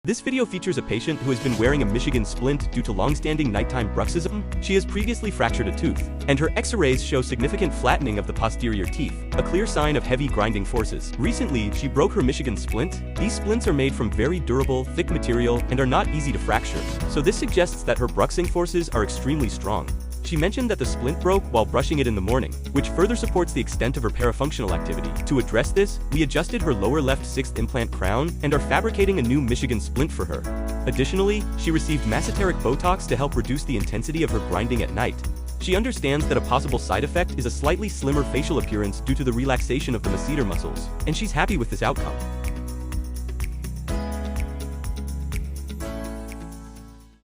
This video features a patient who has been wearing a Michigan splint due to long-standing nighttime bruxism. She has previously fractured a tooth, and her X-rays show significant flattening of the posterior teeth, a clear sign of heavy grinding forces. Recently, she broke her Michigan splint. These splints are made from very durable, thick material and are not easy to fracture, so this suggests that her bruxing forces are extremely strong. She mentioned that the splint broke while brushing it in the morning, which further supports the extent of her parafunctional activity. To address this, we adjusted her lower left 6th implant crown and are fabricating a new Michigan splint for her. Additionally, she received masseteric Botox to help reduce the intensity of her grinding at night. She understands that a possible side effect is a slightly slimmer facial appearance due to the relaxation of the masseter muscles, and she's happy with this outcome.